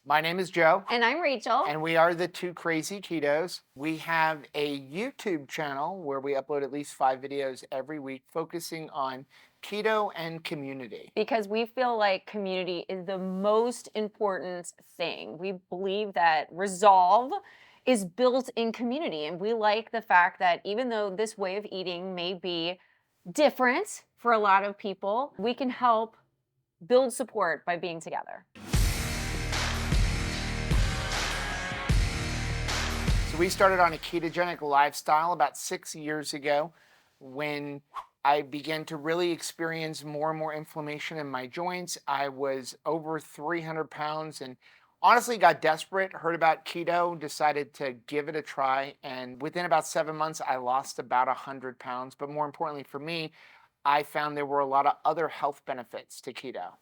My name is Joe, And I'm Rachel. and we are the two Krazy Ketos. We have a YouTube channel where we upload at least 5 videos every week focusing on keto and community. Because we feel like community is the most important thing. We believe that resolve is built in community. And we like the fact that even though this way of eating may be different for a lot of people, we can help build support by being together. So we started on a ketogenic lifestyle about 6 years ago when I began to really experience more and more inflammation in my joints. I was over 300 pounds and honestly got desperate, heard about keto, decided to give it a try. And within about 7 months, I lost about 100 pounds. But more importantly for me, I found there were a lot of other health benefits to keto.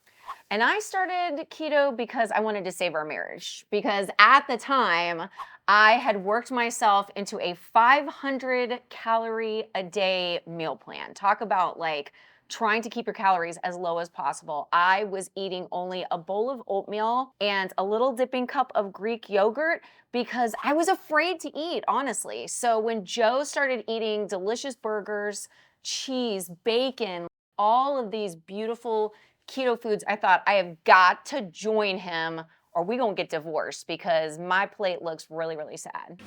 And I started keto because I wanted to save our marriage. Because at the time, I had worked myself into a 500 calorie a day meal plan. Talk about like trying to keep your calories as low as possible. I was eating only a bowl of oatmeal and a little dipping cup of Greek yogurt because I was afraid to eat, honestly. So when Joe started eating delicious burgers, cheese, bacon, all of these beautiful keto foods, I thought I have got to join him or we gonna get divorced because my plate looks really, really sad.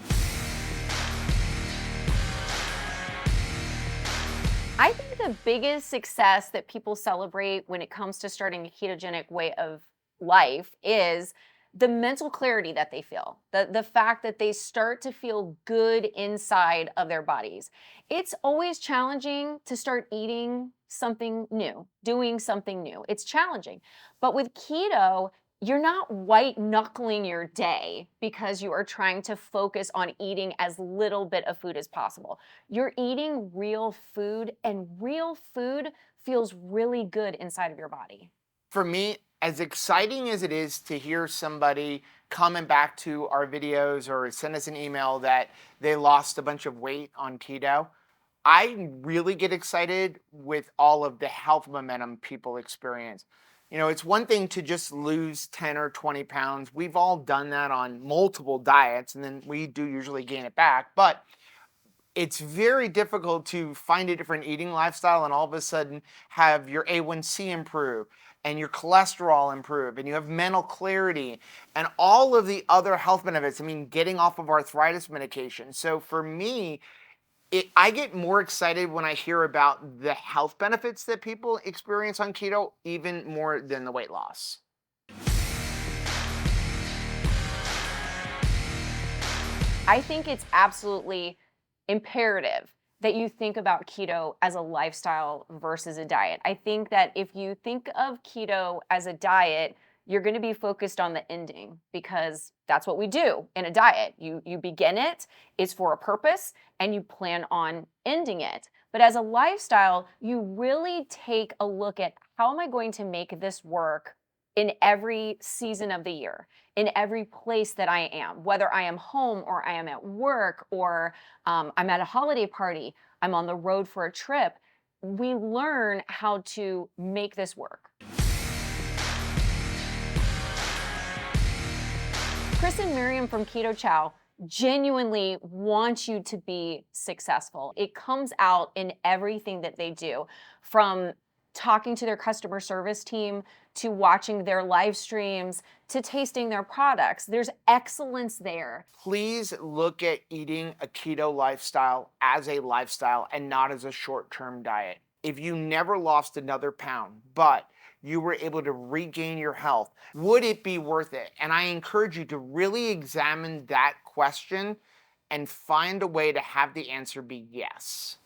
I think the biggest success that people celebrate when it comes to starting a ketogenic way of life is the mental clarity that they feel, the fact that they start to feel good inside of their bodies. It's always challenging to start eating something new, doing something new. It's challenging. But with keto, you're not white knuckling your day because you are trying to focus on eating as little bit of food as possible. You're eating real food, and real food feels really good inside of your body. For me, as exciting as it is to hear somebody coming back to our videos or send us an email that they lost a bunch of weight on keto, I really get excited with all of the health momentum people experience. It's one thing to just lose 10 or 20 pounds. We've all done that on multiple diets, and then we do usually gain it back. But it's very difficult to find a different eating lifestyle and all of a sudden have your A1C improve and your cholesterol improve and you have mental clarity and all of the other health benefits. I mean, getting off of arthritis medication. So for me, I get more excited when I hear about the health benefits that people experience on keto, even more than the weight loss. I think it's absolutely imperative that you think about keto as a lifestyle versus a diet. I think that if you think of keto as a diet, you're going to be focused on the ending because that's what we do in a diet. You begin it, it's for a purpose, and you plan on ending it. But as a lifestyle, you really take a look at how am I going to make this work in every season of the year, in every place that I am, whether I am home or I am at work or I'm at a holiday party, I'm on the road for a trip. We learn how to make this work. Chris and Miriam from Keto Chow genuinely want you to be successful. It comes out in everything that they do, from talking to their customer service team, to watching their live streams, to tasting their products. There's excellence there. Please look at eating a keto lifestyle as a lifestyle and not as a short-term diet. If you never lost another pound, but you were able to regain your health, would it be worth it? And I encourage you to really examine that question and find a way to have the answer be yes.